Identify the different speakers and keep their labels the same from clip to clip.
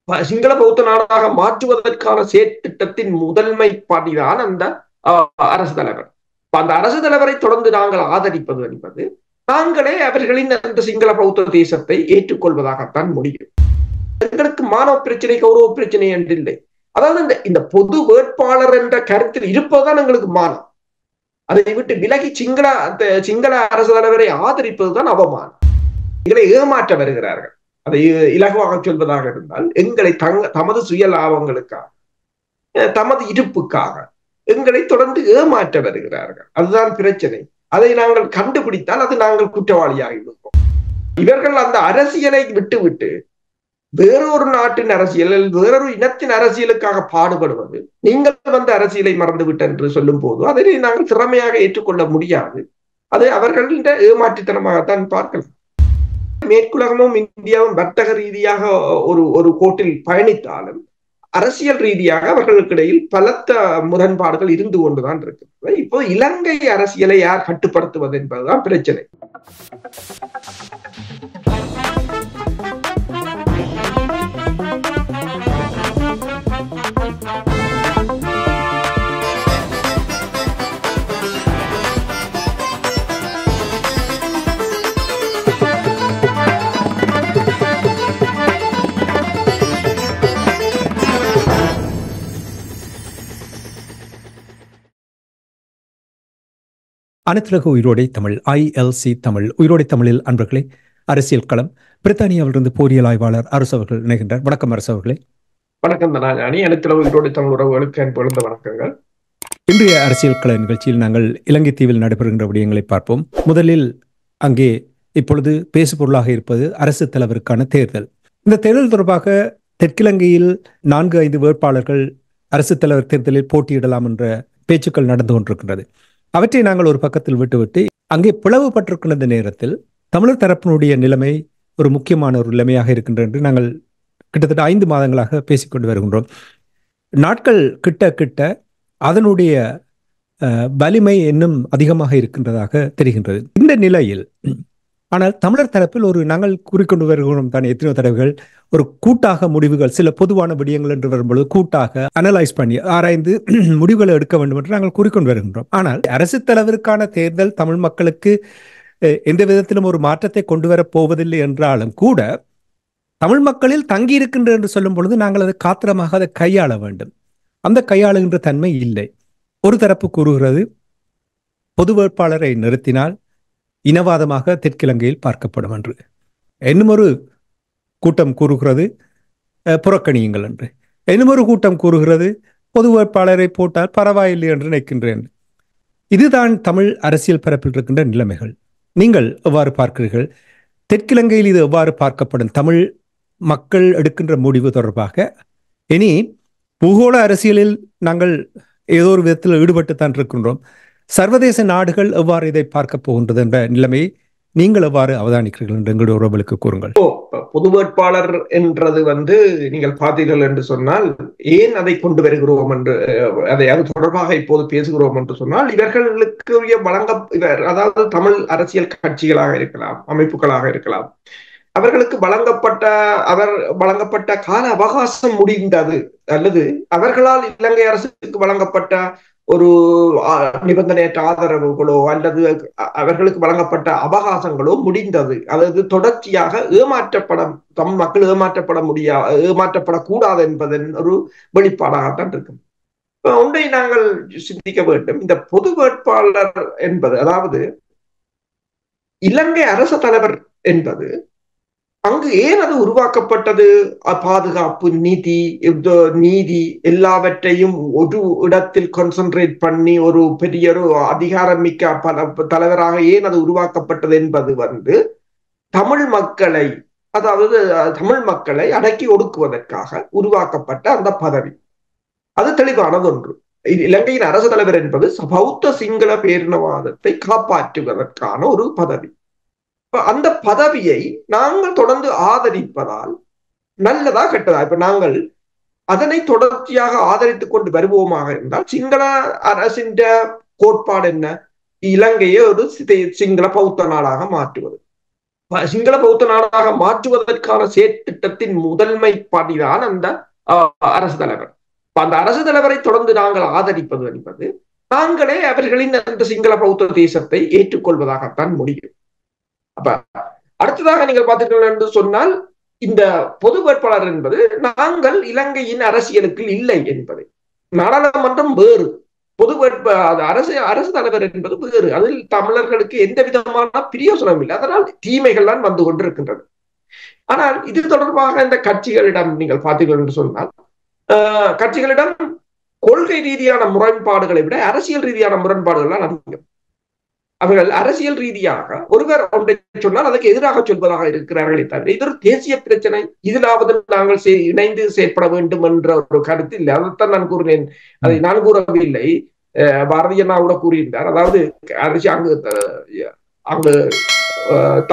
Speaker 1: சிங்கள பௌத்த நாடாக மாற்றுவதற்கான செயற்திட்டத்தின் முதன்மை படிதான் அந்த அரசு தலைவர். அந்த அரசு தலைவரை தொடர்ந்து நாங்கள் ஆதரிப்பது என்பது நாங்களே அவர்களின் அந்த சிங்கள பௌத்த தேசத்தை ஏற்றுக்கொள்வதாகத்தான் முடியும். எங்களுக்கு மானவ பிரச்சனை, கௌரவ பிரச்சனை என்று இல்லை. அதாவது இந்த பொது வேட்பாளர் என்ற கருத்தில் இருப்பதுதான் எங்களுக்கு மானம். அதை விட்டு விலகி சிங்கள அரசு தலைவரை ஆதரிப்பதுதான் அவமானம். எங்களை ஏமாற்ற வருகிறார்கள். அதை இலகுவாக சொல்வதாக இருந்தால், எங்களை தமது சுய லாபங்களுக்காக, தமது இருப்புக்காக எங்களை தொடர்ந்து ஏமாற்ற வருகிறார்கள். அதுதான் பிரச்சனை. அதை நாங்கள் கண்டுபிடித்தால் அது நாங்கள் குற்றவாளியாக இருப்போம். இவர்கள் அந்த அரசியலை விட்டுவிட்டு வேறொரு நாட்டின் அரசியல், வேறொரு இனத்தின் அரசியலுக்காக பாடுபடுவது, நீங்கள் வந்து அரசியலை மறந்துவிட்ட என்று சொல்லும் போது அதனை நாங்கள் திறமையாக ஏற்றுக்கொள்ள முடியாது. அது அவர்களின் ஏமாற்றுத்தனமாகத்தான் பார்க்கலாம். மேற்குலகமும் இந்தியாவும் வர்த்தக ரீதியாக ஒரு கோட்டில் பயணித்தாலும் அரசியல் ரீதியாக அவர்களுக்கு இடையில் பலத்த முரண்பாடுகள் இருந்து கொண்டுதான் இருக்கிறது. இப்போ இலங்கை அரசியலை யார் கட்டுப்படுத்துவது என்பதுதான் பிரச்சனை.
Speaker 2: அனைத்துலக உயிரோடை தமிழ் ILC தமிழ் உயிரோடை தமிழில் அன்பர்களே, அரசியல் களம் பிரித்தானியாவிலிருந்து போரியல் ஆய்வாளர் அரசு அவர்கள் இணைகின்றார். வணக்கம் அரசு அவர்களே.
Speaker 1: வணக்கம் தனாஞானி. அனைத்துலக உயிரோடை தமிழ் உறவுகளுக்கு அன்பு வணக்கங்கள்.
Speaker 2: இன்றைய அரசியல் கள நிகழ்ச்சியில் நாங்கள் இலங்கை தீவில் நடைபெறுகின்ற விடயங்களை பார்ப்போம். முதலில் அங்கே இப்பொழுது பேசுபொருளாக இருப்பது அரசு தலைவருக்கான தேர்தல். இந்த தேர்தல் தொடர்பாக தெற்கிலங்கையில் 4-5 வேட்பாளர்கள் அரசு தலைவர் தேர்தலில் போட்டியிடலாம் என்ற பேச்சுக்கள் நடந்து கொண்டிருக்கின்றது. அவற்றை நாங்கள் ஒரு பக்கத்தில் விட்டுவிட்டு அங்கே பிளவுபட்டிருக்கின்ற நேரத்தில் தமிழர் தரப்பினுடைய நிலைமை ஒரு முக்கியமான ஒரு நிலைமையாக இருக்கின்றது என்று நாங்கள் கிட்டத்தட்ட 5 மாதங்களாக பேசிக்கொண்டு வருகின்றோம். நாட்கள் கிட்ட கிட்ட அதனுடைய வலிமை இன்னும் அதிகமாக இருக்கின்றதாக தெரிகின்றது. இந்த நிலையில் ஆனால் தமிழர் தரப்பில் நாங்கள் கூறிக்கொண்டு வருகிறோம் தான் எத்தனையோ தடவைகள், ஒரு கூட்டாக முடிவுகள், சில பொதுவான விடயங்கள் என்று வரும்பொழுது கூட்டாக அனலைஸ் பண்ணி ஆராய்ந்து முடிவுகளை எடுக்க வேண்டும் என்று நாங்கள் கூறிக்கொண்டு வருகின்றோம். ஆனால் அரசு தலைவருக்கான தேர்தல் தமிழ் மக்களுக்கு எந்த விதத்திலும் ஒரு மாற்றத்தை கொண்டு வரப் போவதில்லை என்றாலும் கூட தமிழ் மக்களில் தங்கி இருக்கின்ற என்று சொல்லும் பொழுது நாங்கள் அதை காத்திரமாக அதை கையாள வேண்டும். அந்த கையாளுகின்ற தன்மை இல்லை. ஒரு தரப்பு கூறுகிறது பொது வேட்பாளரை நிறுத்தினால் இனவாதமாக தெற்கிலங்கையில் பார்க்கப்படும் என்று. இன்னும் ஒரு கூட்டம் கூறுகிறது புறக்கணியுங்கள் என்று. இன்னும் ஒரு கூட்டம் கூறுகிறது பொது வேட்பாளரை போட்டால் பரவாயில்லை என்று நினைக்கின்றேன். இதுதான் தமிழ் அரசியல் பரப்பில் இருக்கின்ற நிலைமைகள். நீங்கள் எவ்வாறு பார்க்கிறீர்கள்? தெற்கிலங்கையில் இது எவ்வாறு பார்க்கப்படும்? தமிழ் மக்கள் எடுக்கின்ற முடிவு தொடர்பாக இனி பூகோள அரசியலில் நாங்கள் ஏதோ ஒரு விதத்தில் ஈடுபட்டுத்தான் இருக்கின்றோம். சர்வதேச நாடுகள் எவ்வாறு இதை பார்க்க போகின்றது என்ற நிலைமையை நீங்கள் எவ்வாறு அவதானிக்கிறீர்கள் என்று எங்களுடைய உறவுகளுக்கு கூறுங்கள்.
Speaker 1: பொது வேட்பாளர் என்றது நீங்கள் பார்த்தீர்கள் என்று சொன்னால், ஏன் அதை கொண்டு வருகிறோம் என்று அது தொடர்பாக இப்போது பேசுகிறோம் என்று சொன்னால், இவர்களுக்கு அதாவது தமிழ் அரசியல் கட்சிகளாக இருக்கலாம், அமைப்புகளாக இருக்கலாம், அவர்களுக்கு வழங்கப்பட்ட கால அவகாசம் முடிந்தது, அல்லது அவர்களால் இலங்கை அரசுக்கு வழங்கப்பட்ட ஒரு நிபந்தனையற்ற ஆதரவுகளோ அல்லது அவர்களுக்கு வழங்கப்பட்ட அவகாசங்களோ முடிந்தது. அதாவது தொடர்ச்சியாக தமிழ் மக்கள் ஏமாற்றப்படக்கூடாது என்பதன் ஒரு வெளிப்பாடாகத்தான் இருக்கும். ஒன்றை நாங்கள் சிந்திக்க வேண்டும். இந்த பொது வேட்பாளர் என்பது, அதாவது இலங்கை அரசு தலைவர் என்பது அங்கு ஏன் அது உருவாக்கப்பட்டது? பாதுகாப்பு, நீதி எல்லாவற்றையும் ஒரு இடத்தில் கான்சென்ட்ரேட் பண்ணி ஒரு பெரிய அதிகாரமிக்க தலைவராக ஏன் அது உருவாக்கப்பட்டது என்பது தமிழ் மக்களை, அதாவது தமிழ் மக்களை அடக்கி ஒடுக்குவதற்காக உருவாக்கப்பட்ட அந்த பதவி. அது தெளிவானது ஒன்று. இலங்கையின் அரசு தலைவர் என்பது பௌத்த சிங்கள பேரினவாதத்தை காப்பாற்றுவதற்கான ஒரு பதவி. அந்த பதவியை நாங்கள் தொடர்ந்து ஆதரிப்பதால் நல்லதா கெட்டதா? இப்ப நாங்கள் அதனை தொடர்ச்சியாக ஆதரித்துக் கொண்டு வருவோமாக இருந்தால், சிங்கள அரசின் கோட்பாடு என்ன? இலங்கையை ஒரு சிங்கள பௌத்த நாடாக மாற்றுவது. சிங்கள பௌத்த நாடாக மாற்றுவதற்கான செயற்திட்டத்தின் முதன்மை படிதான் அந்த அரசு தலைவர். அந்த அரசு தலைவரை தொடர்ந்து நாங்கள் ஆதரிப்பது என்பது நாங்களே அவர்களின் அந்த சிங்கள பௌத்த தேசத்தை ஏற்றுக்கொள்வதாகத்தான் முடியும். அப்ப அடுத்ததாக நீங்கள் பார்த்தீர்கள் என்று சொன்னால், இந்த பொது வேட்பாளர் என்பது நாங்கள் இலங்கையின் அரசியலுக்கு இல்லை என்பது. நாடாளுமன்றம் வேறு, பொது அரசு தலைவர் என்பது வேறு. அதில் தமிழர்களுக்கு எந்த விதமான பிரயோசனம் இல்லை. அதனால் தீமைகள் தான் வந்து கொண்டிருக்கின்றது. ஆனால் இது தொடர்பாக இந்த கட்சிகளிடம் நீங்கள் பார்த்தீர்கள் என்று சொன்னால், கட்சிகளிடம் கொள்கை ரீதியான முரண்பாடுகளை விட அரசியல் ரீதியான முரண்பாடுகள் தான் அதிகம். அவர்கள் அரசியல் ரீதியாக ஒருவர் ஒன்றை சொன்னால் அதற்கு எதிராக சொல்வதாக இருக்கிறார்களே தவிர இது ஒரு தேசிய பிரச்சனை, இதிலாவது நாங்கள் இணைந்து செயற்பட வேண்டும் என்ற ஒரு கருத்து இல்லை. அதைத்தான் நான் கூறினேன். அதை நான் கூறவில்லை, பாரதிய அண்ணா கூட கூறியிருந்தார். அதாவது அங்கு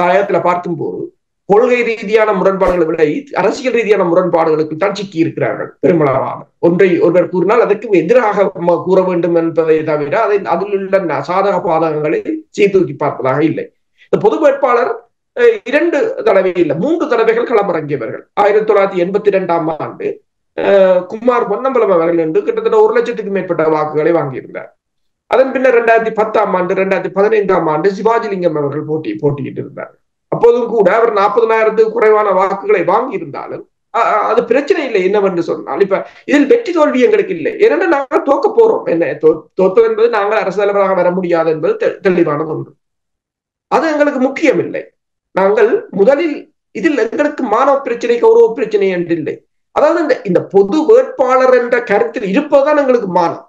Speaker 1: தாயத்துல பார்க்கும்போது கொள்கை ரீதியான முரண்பாடுகளை விட அரசியல் ரீதியான முரண்பாடுகளுக்கு தான் சிக்கி இருக்கிறார்கள் பெருமளவான. ஒன்றை ஒருவர் கூறினால் அதற்கு எதிராக கூற வேண்டும் என்பதை தவிர அதில் உள்ள சாதக பாதகங்களை சீர்தூக்கி பார்ப்பதாக இல்லை. இந்த பொது வேட்பாளர் 2 தடவை இல்லை 3 தடவைகள் களமிறங்கியவர்கள். 1982 ஆண்டு குமார் பொன்னம்பலம் அவர்கள் என்று கிட்டத்தட்ட 1 லட்சத்துக்கு மேற்பட்ட வாக்குகளை வாங்கியிருந்தார். அதன் பின்னர் 2010 ஆண்டு 2015 ஆண்டு சிவாஜிலிங்கம் அவர்கள் போட்டியிட்டு இருந்தார். அப்போதும் கூட அவர் 40,000 குறைவான வாக்குகளை வாங்கி இருந்தாலும் அது பிரச்சனை இல்லை. என்னவென்று சொன்னால், இப்ப இதில் வெற்றி தோல்வி எங்களுக்கு இல்லை. ஏனென்றால் நாங்கள் தோக்க போறோம். என்ன தோற்பது என்பது நாங்கள் அரசு தலைவராக வர முடியாது என்பது தெளிவானது ஒன்று. அது எங்களுக்கு முக்கியம் இல்லை. நாங்கள் முதலில் இதில் எங்களுக்கு மானவ பிரச்சனை, கௌரவ பிரச்சனை என்று இல்லை. அதாவது இந்த பொது வேட்பாளர் என்ற கருத்தில் இருப்பதுதான் எங்களுக்கு மானம்.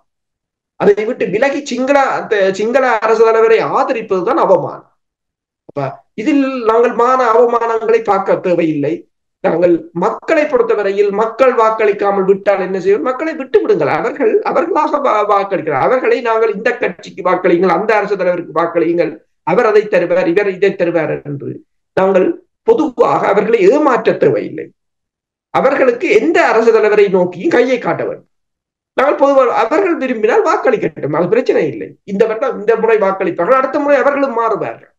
Speaker 1: அதை விட்டு விலகி சிங்கள அரசு தலைவரை ஆதரிப்பதுதான் அவமானம். இதில் நாங்கள் அவமானங்களை பார்க்க தேவையில்லை. நாங்கள் மக்களை பொறுத்தவரையில் மக்கள் வாக்களிக்காமல் விட்டால் என்ன செய்யும்? மக்களை விட்டு விடுங்கள். அவர்களாக வாக்களிக்கிறார். அவர்களை நாங்கள் இந்த கட்சிக்கு வாக்களியுங்கள், அந்த அரசு தலைவருக்கு வாக்களியுங்கள், அவர் அதை தருவார், இவர் இதை தருவார் என்று நாங்கள் பொதுவாக அவர்களை ஏமாற்ற தேவையில்லை. அவர்களுக்கு எந்த அரசு தலைவரை நோக்கியும் கையை காட்ட வேண்டும். நாங்கள் பொதுவாக அவர்கள் விரும்பினால் வாக்களிக்கட்டும், அது பிரச்சனை இல்லை. இந்த முறை வாக்களிப்பார்கள், அடுத்த முறை அவர்களும் மாறுவார்கள்.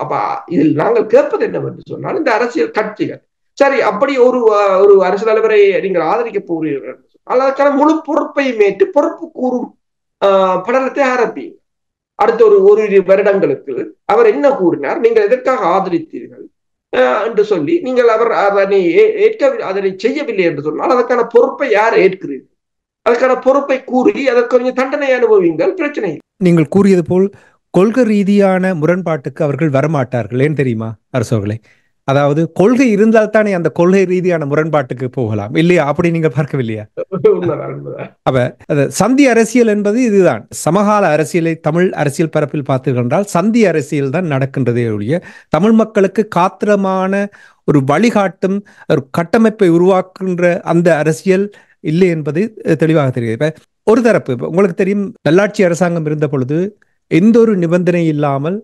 Speaker 1: அப்ப இதில் நாங்கள் கேட்பது என்னவென்று சொன்னால், இந்த அரசியல் கட்சிகள் சரி அப்படி ஒரு அரசு தலைவரை நீங்கள் ஆதரிக்க போகிறீர்கள், அதற்கான முழு பொறுப்பையும் ஏற்று பொறுப்பு கூறும் படலத்தை ஆரம்பிங்க. அடுத்த ஒரு வருடங்களுக்கு அவர் என்ன கூறினார், நீங்கள் எதற்காக ஆதரித்தீர்கள் என்று சொல்லி நீங்கள் அவர் அதனை செய்யவில்லை என்று சொன்னால் அதற்கான பொறுப்பை யார் ஏற்கிறீர்கள், அதற்கான பொறுப்பை கூறி அதற்கு கொஞ்சம் தண்டனை அனுபவிங்கள், பிரச்சனை.
Speaker 2: நீங்கள் கூறியது போல் கொள்கை ரீதியான முரண்பாட்டுக்கு அவர்கள் வரமாட்டார்கள். ஏன் தெரியுமா அரசோர்களே? அதாவது கொள்கை இருந்தால் தானே அந்த கொள்கை ரீதியான முரண்பாட்டுக்கு போகலாம், இல்லையா? அப்படி நீங்க பார்க்கவில்லையா? அப்ப சந்தி அரசியல் என்பது இதுதான். சமகால அரசியலை தமிழ் அரசியல் பரப்பில் பார்த்தீர்கள் என்றால் சந்தி அரசியல் தான் நடக்கின்றதே ஒழிய தமிழ் மக்களுக்கு காத்திரமான ஒரு வழிகாட்டும் ஒரு கட்டமைப்பை உருவாக்குகின்ற அந்த அரசியல் இல்லை என்பது தெளிவாக தெரியுது. இப்ப ஒரு தரப்பு, உங்களுக்கு தெரியும், நல்லாட்சி அரசாங்கம் இருந்த பொழுது எந்த ஒரு நிபந்தனை இல்லாமல்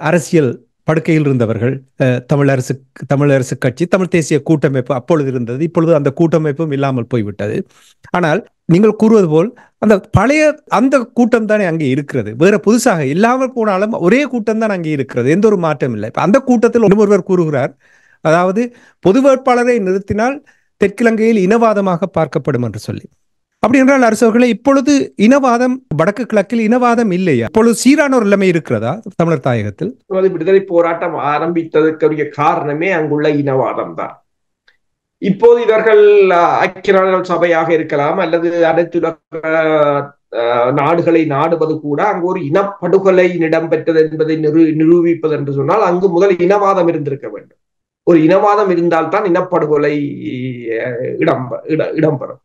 Speaker 2: அரசியல் படுக்கையில் இருந்தவர்கள் தமிழ் அரசு கட்சி, தமிழ் தேசிய கூட்டமைப்பு அப்பொழுது இருந்தது. இப்பொழுது அந்த கூட்டமைப்பும் இல்லாமல் போய்விட்டது. ஆனால் நீங்கள் கூறுவது போல் அந்த பழைய அந்த கூட்டம் தானே அங்கே இருக்கிறது. வேற புதுசாக இல்லாமல் போனாலும் ஒரே கூட்டம் தான் அங்கே இருக்கிறது, எந்த ஒரு மாற்றம் இல்லை. அந்த கூட்டத்தில் ஒருவர் கூறுகிறார், அதாவது பொது வேட்பாளரை நிறுத்தினால் தெற்கிலங்கையில் இனவாதமாக பார்க்கப்படும் என்று சொல்லி. அப்படி என்றால் அரசவர்களே, இப்பொழுது இனவாதம் வடக்கு கிழக்கில் இனவாதம் இல்லையா? இப்பொழுது சீரான ஒரு நிலைமை இருக்கிறதா தமிழர் தாயகத்தில்?
Speaker 1: விடுதலை போராட்டம் ஆரம்பித்ததற்குரிய காரணமே அங்குள்ள இனவாதம் தான். இப்போது இவர்கள் ஐக்கிய நாடுகள் சபையாக இருக்கலாம் அல்லது அனைத்துலக நாடுகளை நாடுவது கூட அங்கு ஒரு இனப்படுகொலை இடம்பெற்றது என்பதை நிரூபிப்பது என்று சொன்னால் அங்கு முதல் இனவாதம் இருந்திருக்க வேண்டும். ஒரு இனவாதம் இருந்தால்தான் இனப்படுகொலை இடம்பெறும்.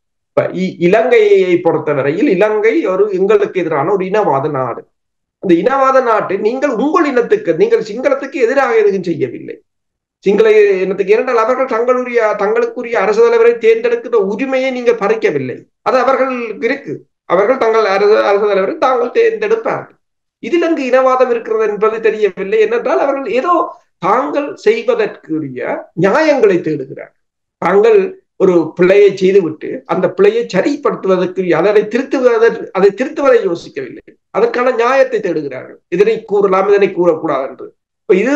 Speaker 1: இலங்கையை பொறுத்தவரையில் இலங்கை எங்களுக்கு எதிரான ஒரு இனவாத நாடு. அந்த இனவாத நாட்டை நீங்கள் உங்கள் இனத்துக்கு, நீங்கள் சிங்களத்துக்கு எதிராக எதுவும் செய்யவில்லை. சிங்கள இனத்துக்கு ஏனென்றால் அவர்கள் தங்களுக்குரிய அரசு தலைவரை தேர்ந்தெடுக்கிற உரிமையை நீங்கள் பறிக்கவில்லை. அது அவர்களுக்கு இருக்கு. அவர்கள் தங்கள் அரசு தலைவரை தாங்கள் தேர்ந்தெடுப்பார்கள். இதில் அங்கு இனவாதம் இருக்கிறது என்பது தெரியவில்லை. என்னென்றால் அவர்கள் ஏதோ தாங்கள் செய்வதற்குரிய நியாயங்களை தேடுகிறார். தாங்கள் ஒரு பிழையை செய்துவிட்டு அந்த பிழையை சரிப்படுத்துவதற்கு அதை திருத்துவதை யோசிக்கவில்லை. அதற்கான நியாயத்தை தேடுகிறார்கள். இதனை கூறலாம், இதனை கூறக்கூடாது என்று. இது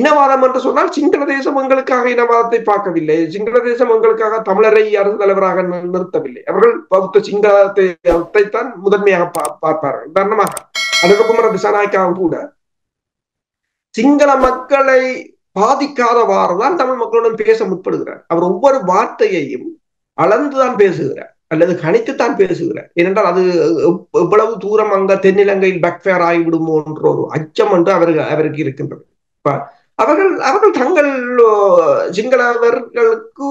Speaker 1: இனவாதம் என்று சொன்னால் சிங்கள தேசம் எங்களுக்காக இனவாதத்தை பார்க்கவில்லை, சிங்கள தேசம் எங்களுக்காக தமிழரை அரசு தலைவராக நிறுத்தவில்லை. அவர்கள் பௌத்த சிங்களத்தை தான் முதன்மையாக பார்ப்பார்கள். உதாரணமாக அனுரகுமார திசாநாயக்காவும் கூட சிங்கள மக்களை பாதிக்காதவாறுதான் தமிழ் மக்களுடன் பேச முற்படுகிறார். அவர் ஒவ்வொரு வார்த்தையையும் அளந்துதான் பேசுகிறார் அல்லது கணித்துத்தான் பேசுகிறார். ஏனென்றால் அது எவ்வளவு தூரம் அங்க தென்னிலங்கையில் பேக்ஃபயர் ஆகிவிடுமோ என்ற ஒரு அச்சம் என்று அவருக்கு இருக்கின்றது. அவர்கள் தங்கள் சிங்களவர்களுக்கு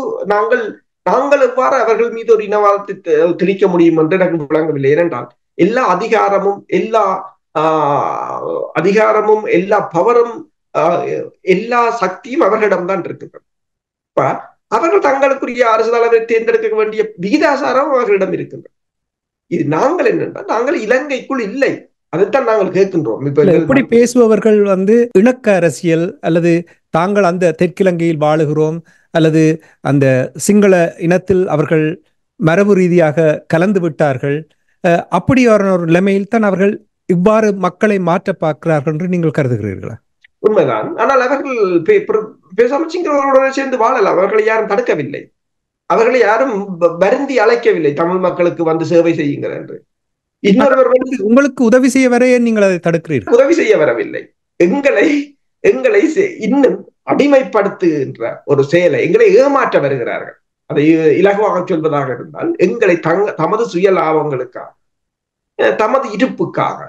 Speaker 1: நாங்கள் எவ்வாறு அவர்கள் மீது ஒரு இனவாதத்தை திணிக்க முடியும் என்று எனக்கு விளங்கவில்லை. ஏனென்றால் எல்லா அதிகாரமும் எல்லா பவரும் எல்லா சக்தியும் அவர்களிடம்தான் இருக்கின்றது. அவர்கள் தங்களுக்குரிய அரசு தலைவரை தேர்ந்தெடுக்க வேண்டிய விகிதாசாரம் அவர்களிடம் இருக்கின்றது. இது நாங்கள் என்னென்றால் நாங்கள் இலங்கைக்குள் இல்லை, அதைத்தான் நாங்கள் கேட்கின்றோம்.
Speaker 2: இப்படி பேசுபவர்கள் இணக்க அரசியல் அல்லது தாங்கள் அந்த தெற்கிலங்கையில் வாழுகிறோம் அல்லது அந்த சிங்கள இனத்தில் அவர்கள் மரபு ரீதியாக கலந்து விட்டார்கள், அப்படியான ஒரு நிலைமையில் தான் அவர்கள் இவ்வாறு மக்களை மாற்ற பார்க்கிறார்கள் என்று நீங்கள் கருதுகிறீர்களா?
Speaker 1: உண்மைதான். ஆனால் அவர்கள் பேசாமல் சிங்களவர்களுடன் சேர்ந்து வாழலாம். அவர்களை யாரும் தடுக்கவில்லை, அவர்களை யாரும் வருந்தி அழைக்கவில்லை தமிழ் மக்களுக்கு சேவை செய்யுங்கள் என்று. இன்னொருவர்
Speaker 2: உங்களுக்கு உதவி செய்ய வர நீங்கள் அதை தடுக்கிறீர்கள்.
Speaker 1: உதவி செய்ய வரவில்லை, எங்களை இன்னும் அடிமைப்படுத்துகின்ற ஒரு செயலை, எங்களை ஏமாற்ற வருகிறார்கள். அதை இலகுவாக சொல்வதாக இருந்தால் எங்களை தமது சுய லாபங்களுக்காக தமது இருப்புக்காக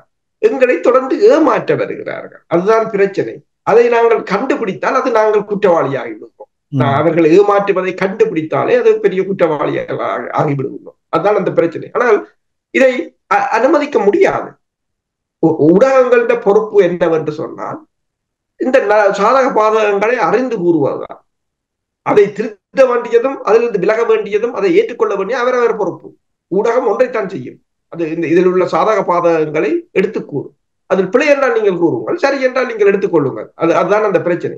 Speaker 1: எங்களை தொடர்ந்து ஏமாற்ற வருகிறார்கள். அதுதான் பிரச்சனை. அதை நாங்கள் கண்டுபிடித்தால் அது நாங்கள் குற்றவாளியாகி விடுவோம். அவர்கள் ஏமாற்றுவதை கண்டுபிடித்தாலே அது பெரிய குற்றவாளியாக ஆகிவிடுவோம். அதுதான் அந்த பிரச்சனை. ஆனால் இதை அனுமதிக்க முடியாது. ஊடகங்கள பொறுப்பு என்னவென்று சொன்னால் இந்த சாதக பாதகங்களை அறிந்து கூறுவதுதான். அதை திருத்த வேண்டியதும் அதிலிருந்து விலக வேண்டியதும் அதை ஏற்றுக்கொள்ள வேண்டிய அவரவர் பொறுப்பு. ஊடகம் ஒன்றைத்தான் செய்யும். அது இதில் உள்ள சாதக பாதகங்களை எடுத்து கூறும். அதில் பிழை என்றால் நீங்கள் கூறுங்கள், சரி என்றால் நீங்கள் எடுத்துக்கொள்ளுங்கள். அதுதான் அந்த பிரச்சனை.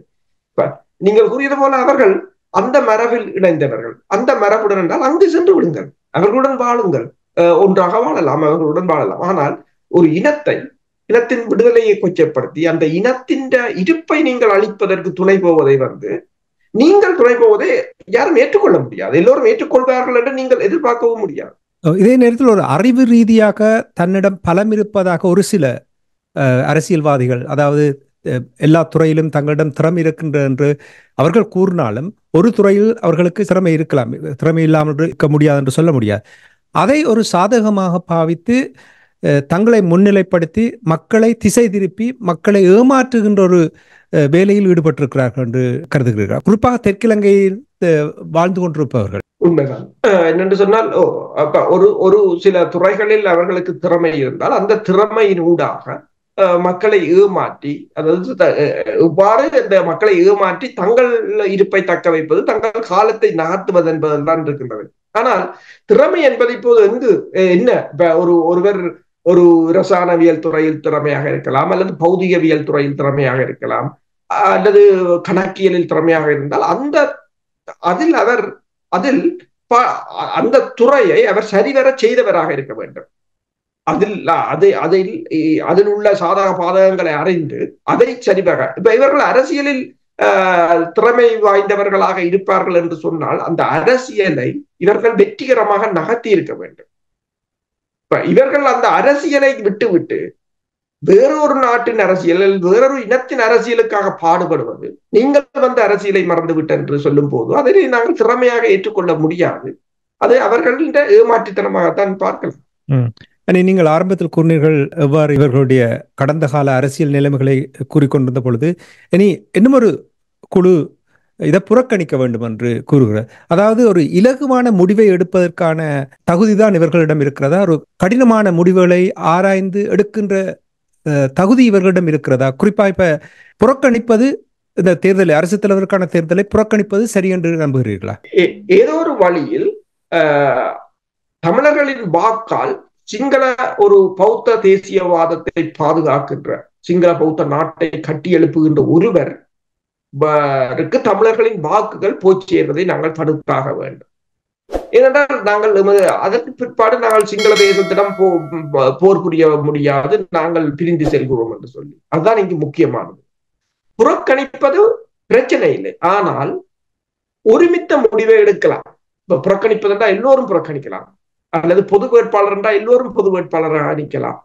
Speaker 1: நீங்கள் கூறியது போல அவர்கள் அந்த மரபில் இணைந்தவர்கள், அந்த மரபுடன் என்றால் அங்கு சென்று விடுங்கள், அவர்களுடன் வாழுங்கள், ஒன்றாக வாழலாம், அவர்களுடன் வாழலாம். ஆனால் ஒரு இனத்தின் விடுதலையை கொச்சப்படுத்தி அந்த இனத்தின் இருப்பை நீங்கள் அளிப்பதற்கு துணை போவதை நீங்கள் துணை போவதை யாரும் ஏற்றுக்கொள்ள முடியாது. எல்லோரும் ஏற்றுக்கொள்வார்கள் என்று நீங்கள் எதிர்பார்க்கவும் முடியாது.
Speaker 2: இதே நேரத்தில் ஒரு அறிவு ரீதியாக தன்னிடம் பலம் இருப்பதாக ஒரு சில அரசியல்வாதிகள், அதாவது எல்லா துறையிலும் தங்களிடம் திறமை இருக்கின்ற என்று அவர்கள் கூறினாலும் ஒரு துறையில் அவர்களுக்கு திறமை இருக்கலாம், திறமை இல்லாமல் இருக்க முடியாது என்று சொல்ல முடியாது. அதை ஒரு சாதகமாக பாவித்து தங்களை முன்னிலைப்படுத்தி மக்களை திசை திருப்பி மக்களை ஏமாற்றுகின்ற ஒரு வேலையில் ஈடுபட்டிருக்கிறார்கள் என்று கருதுகிறார்கள், குறிப்பாக தெற்கிலங்கையில் வாழ்ந்து கொண்டிருப்பவர்கள்.
Speaker 1: உண்மைதான். என்னென்று சொன்னால் ஒரு சில துறைகளில் அவர்களுக்கு திறமை இருந்தால் அந்த திறமையின் ஊடாக மக்களை ஏமாற்றி, அதாவது இவ்வாறு இந்த மக்களை ஏமாற்றி தங்கள் இருப்பை தக்க வைப்பது, தங்கள் காலத்தை நகர்த்துவது என்பதுதான் இருக்கின்றது. ஆனால் திறமை என்பது இப்போது என்ன ஒருவர் ஒரு ரசாயனவியல் துறையில் திறமையாக இருக்கலாம், அல்லது பௌதிகவியல் துறையில் திறமையாக இருக்கலாம், அல்லது கணக்கியலில் திறமையாக இருந்தால் அந்த துறையை அவர் சரிவர செய்தவராக இருக்க வேண்டும். அதில் உள்ள சாதக பாதகங்களை அறிந்து அதை சரிவர, இப்ப இவர்கள் அரசியலில் திறமை வாய்ந்தவர்களாக இருப்பார்கள் என்று சொன்னால் அந்த அரசியலை இவர்கள் வெற்றிகரமாக நகர்த்தி இருக்க வேண்டும். இப்ப இவர்கள் அந்த அரசியலை விட்டு வேறொரு நாட்டின் அரசியல், வேறொரு இனத்தின் அரசியலுக்காக பாடுபடுவது, நீங்கள் அரசியலை மறந்துவிட்டு என்று சொல்லும் போது அதை நாங்கள் திறமையாக ஏற்றுக்கொள்ள முடியாது. அது அவர்களின் ஏமாற்றுத்தனமாகத்தான் பார்க்கலாம்.
Speaker 2: நீங்கள் ஆரம்பத்தில் கூறினீர்கள் எவ்வாறு இவர்களுடைய கடந்த கால அரசியல் நிலைமைகளை கூறிக்கொண்டிருந்த பொழுது இனி இன்னும் ஒரு குழு இதை புறக்கணிக்க வேண்டும் என்று கூறுகிறார். அதாவது ஒரு இலகுவான முடிவை எடுப்பதற்கான தகுதிதான் இவர்களிடம் இருக்கிறதா? ஒரு கடினமான முடிவுகளை ஆராய்ந்து எடுக்கின்ற தகுதி இவர்களிடம் இருக்கிறதா? குறிப்பா இப்ப புறக்கணிப்பது, இந்த தேர்தலை, அரசு தலைவருக்கான தேர்தலை புறக்கணிப்பது சரி என்று நம்புகிறீர்களா?
Speaker 1: ஏதோ ஒரு வழியில் தமிழர்களின் வாக்கால் சிங்கள ஒரு பௌத்த தேசியவாதத்தை பாதுகாக்கின்ற, சிங்கள பௌத்த நாட்டை கட்டி எழுப்புகின்ற ஒருவருக்கு தமிழர்களின் வாக்குகள் போய் சேர்வதை நாங்கள் தடுத்தாக வேண்டும். ஏனென்றால் நாங்கள் அதற்கு பிற்பாடு நாங்கள் சிங்கள தேசத்திடம் போர் புரிய முடியாது, நாங்கள் பிரிந்து செல்கிறோம் என்று சொல்லி, அதுதான் இங்கு முக்கியமானது. புறக்கணிப்பது பிரச்சனை இல்லை, ஆனால் ஒருமித்த முடிவை எடுக்கலாம். இப்ப புறக்கணிப்பது என்றால் எல்லோரும் புறக்கணிக்கலாம், அல்லது பொது வேட்பாளர் என்றால் எல்லோரும் பொது வேட்பாளராக நிற்கலாம்.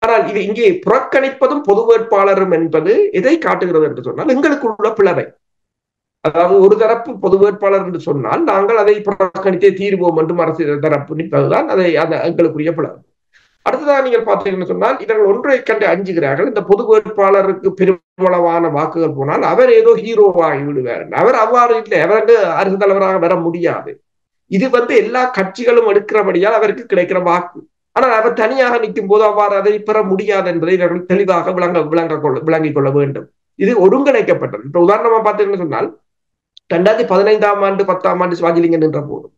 Speaker 1: ஆனால் இது இங்கே புறக்கணிப்பதும் பொது வேட்பாளரும் என்பது எதை காட்டுகிறது என்று சொன்னால் எங்களுக்குள்ள பிளவை. அதாவது ஒரு தரப்பு பொது வேட்பாளர் என்று சொன்னால் நாங்கள் அதை புறக்கணித்தே தீர்வோம் என்றும் அரசியல் தரப்பு நிற்பதுதான் அதை எங்களுக்குரிய பிளவு. அடுத்ததாக நீங்கள் பார்த்தீங்கன்னு சொன்னால் இவர்கள் ஒன்றை கண்டு அஞ்சுகிறார்கள். இந்த பொது வேட்பாளருக்கு பெருமளவான வாக்குகள் போனால் அவர் ஏதோ ஹீரோவாகி விடுவார். அவர் அவ்வாறு இல்லை, அவருக்கு அரசு தலைவராக வர முடியாது. இது எல்லா கட்சிகளும் எடுக்கிறபடியால் அவருக்கு கிடைக்கிற வாக்கு. ஆனால் அவர் தனியாக நிற்கும் போது அவ்வாறு அதை பெற முடியாது என்பதை இவர்கள் தெளிவாக விளங்கிக் கொள்ள வேண்டும். இது ஒருங்கிணைக்கப்பட்டது. இப்ப உதாரணமா பார்த்தீங்கன்னு சொன்னால் 2015ஆம் ஆண்டு 10ஆம் ஆண்டு சிவாஜிலிங்கம் நின்ற போதும்,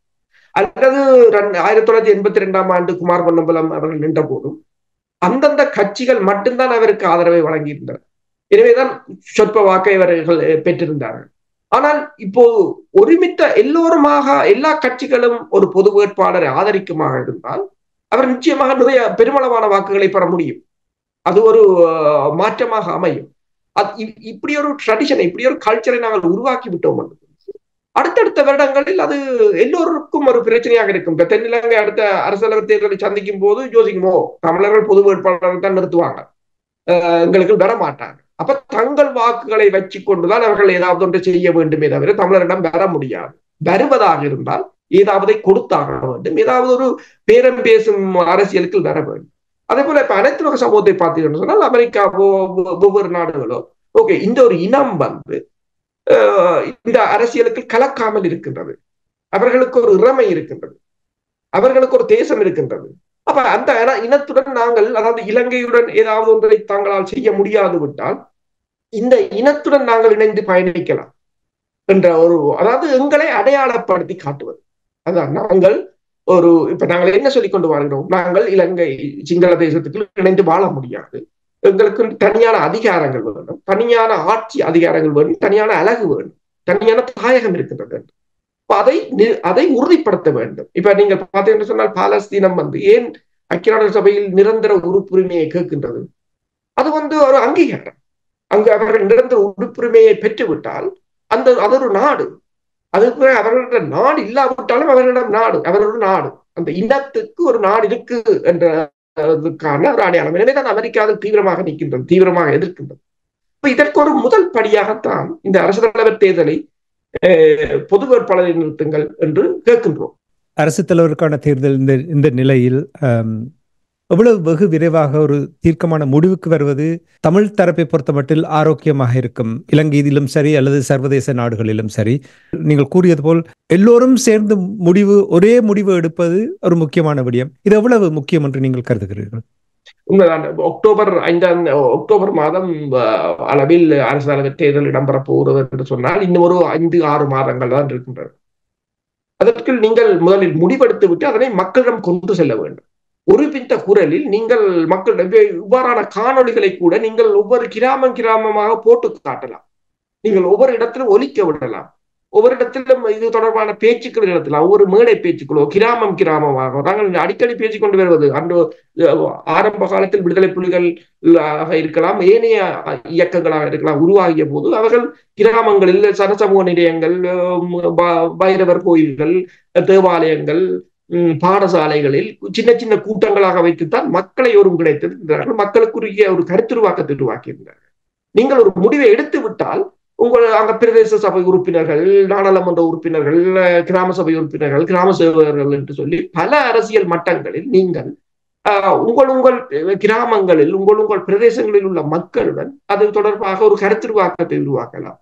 Speaker 1: அல்லது 1982ஆம் ஆண்டு குமார் பொன்னம்பலம் அவர்கள் நின்ற போதும் அந்தந்த கட்சிகள் மட்டும்தான் அவருக்கு ஆதரவை வழங்கியிருந்தனர். எனவேதான் சொற்ப வாக்கை அவர்கள் பெற்றிருந்தார்கள். ஆனால் இப்போ ஒருமித்த எல்லோருமாக எல்லா கட்சிகளும் ஒரு பொது வேட்பாளரை ஆதரிக்குமாக இருந்தால் அவர் நிச்சயமாக நிறைய பெருமளவான வாக்குகளை பெற முடியும். அது ஒரு மாற்றமாக அமையும். இப்படி ஒரு ட்ரெடிஷனை, இப்படி ஒரு கல்ச்சரை நாங்கள் உருவாக்கி விட்டோம். அடுத்தடுத்த வருடங்களில் அது எல்லோருக்கும் ஒரு பிரச்சனையாக இருக்கும். இப்ப தென்னிலங்கை அடுத்த அரசியலமைப்பு தேர்தலை சந்திக்கும் போது யோசிக்குமோ தமிழர்கள் பொது வேட்பாளர்கள் தான் நிறுத்துவாங்க, எங்களுக்கு வர மாட்டாங்க. அப்ப தங்கள் வாக்குகளை வச்சு கொண்டுதான் அவர்கள் ஏதாவது ஒன்று செய்ய வேண்டுமே தவிர தமிழரிடம் வர முடியாது. வருவதாக இருந்தால் ஏதாவது கொடுத்தாக வேண்டும், ஏதாவது ஒரு பேரம் பேசும் அரசியலுக்கு வர வேண்டும். அதே போல இப்ப அனைத்து வகை சமூகத்தை பார்த்தீங்கன்னு சொன்னால் அமெரிக்காவோ ஒவ்வொரு நாடுகளோ ஓகே இந்த ஒரு இனம் இந்த அரசியலுக்கு கலக்காமல் இருக்கின்றது. அவர்களுக்கு ஒரு இறமை இருக்கின்றது, அவர்களுக்கு ஒரு தேசம் இருக்கின்றது. அப்ப அந்த இனத்துடன் நாங்கள், அதாவது இலங்கையுடன் ஏதாவது ஒன்றை தாங்களால் செய்ய முடியாது விட்டால் இந்த இனத்துடன் நாங்கள் இணைந்து பயணிக்கலாம் என்ற ஒரு, அதாவது எங்களை அடையாளப்படுத்தி காட்டுவது. அதான் நாங்கள் இப்ப நாங்கள் என்ன சொல்லிக் கொண்டு வருகிறோம், நாங்கள் இலங்கை சிங்கள தேசத்துக்கு இணைந்து வாழ முடியாது, எங்களுக்கு தனியான அதிகாரங்கள் வேண்டும், தனியான ஆட்சி அதிகாரங்கள் வேண்டும், தனியான அழகு வேண்டும், தனியான தாயகம் இருக்கின்றது. அதை உறுதிப்படுத்த வேண்டும். இப்ப நீங்க பார்த்தீங்கன்னு சொன்னால் பாலஸ்தீனம் ஏன் ஐக்கிய நாடுகள் சபையில் நிரந்தர உறுப்புரிமையை கேட்கின்றது? அது ஒரு அங்கீகாரம். அங்கு அவர்கள் நிரந்தர உறுப்புரிமையை பெற்றுவிட்டால் அது ஒரு நாடு. அதுக்கு அவர்களோட நாடு இல்லாவிட்டாலும் அவர்களிடம் நாடு, அவரோட நாடு, அந்த இனத்துக்கு ஒரு நாடு இருக்கு என்றதுக்கான ஒரு அடையாளம். எனவேதான் அமெரிக்கா அதில் தீவிரமாக நிற்கின்றது, தீவிரமாக எதிர்க்கின்றது. இதற்கு ஒரு முதல் படியாகத்தான் இந்த அரசு தலைவர் தேர்தலை பொது வேட்பாளரை நிறுத்துங்கள் என்று கேட்கின்றோம்.
Speaker 2: அரசு தலைவருக்கான தேர்தல் இந்த நிலையில் எவ்வளவு வெகு விரைவாக ஒரு தீர்க்கமான முடிவுக்கு வருவது தமிழ் தரப்பை பொறுத்த மட்டில் ஆரோக்கியமாக இருக்கும். இலங்கையிலும் சரி அல்லது சர்வதேச நாடுகளிலும் சரி, நீங்கள் கூறியது போல் எல்லோரும் சேர்ந்து ஒரே முடிவு எடுப்பது ஒரு முக்கியமான விடயம். இது எவ்வளவு முக்கியம் என்று நீங்கள் கருதுகிறீர்கள்?
Speaker 1: உண்மைதான். அக்டோபர் மாதம் அளவில் அரசு தலைவர் தேர்தல் இடம்பெற போகிறது என்று சொன்னால் இன்னும் ஒரு 5-6 மாதங்கள் தான் இருக்கின்றது. அதற்கு நீங்கள் முதலில் முடிவெடுத்து விட்டு அதனை மக்களிடம் கொண்டு செல்ல வேண்டும். ஒருமித்த குரலில் நீங்கள் மக்களிடம் இவ்வாறான காணொளிகளை கூட நீங்கள் ஒவ்வொரு கிராமமாக போட்டு காட்டலாம். நீங்கள் ஒவ்வொரு இடத்திலும் ஒலிக்க விடலாம். ஒவ்வொரு இடத்திலும் இது தொடர்பான பேச்சுக்கள் நடத்தலாம். ஒவ்வொரு மேடை பேச்சுக்களோ கிராமமாக நாங்கள் அடிக்கடி பேசிக் கொண்டு வருவது அந்த ஆரம்ப காலத்தில் விடுதலை புலிகள் இருக்கலாம், ஏனைய இயக்கங்களாக இருக்கலாம். உருவாகிய போது அவர்கள் கிராமங்களில் சமூக நிலையங்கள், பைரவர் கோயில்கள், தேவாலயங்கள், பாடசாலைகளில் சின்ன சின்ன கூட்டங்களாக வைத்துத்தான் மக்களை ஒருங்கிணைத்திருந்தார்கள். மக்களுக்குரிய ஒரு கருத்துருவாக்கத்தை உருவாக்கியிருந்தார்கள். நீங்கள் ஒரு முடிவை எடுத்து விட்டால் அங்க பிரதேச சபை உறுப்பினர்கள், நாடாளுமன்ற உறுப்பினர்கள், கிராம சபை உறுப்பினர்கள், கிராம சேவகர்கள் என்று சொல்லி பல அரசியல் மட்டங்களில் நீங்கள் உங்கள் கிராமங்களில் உங்கள் பிரதேசங்களில் உள்ள மக்களுடன் அது தொடர்பாக ஒரு கருத்துருவாக்கத்தை உருவாக்கலாம்.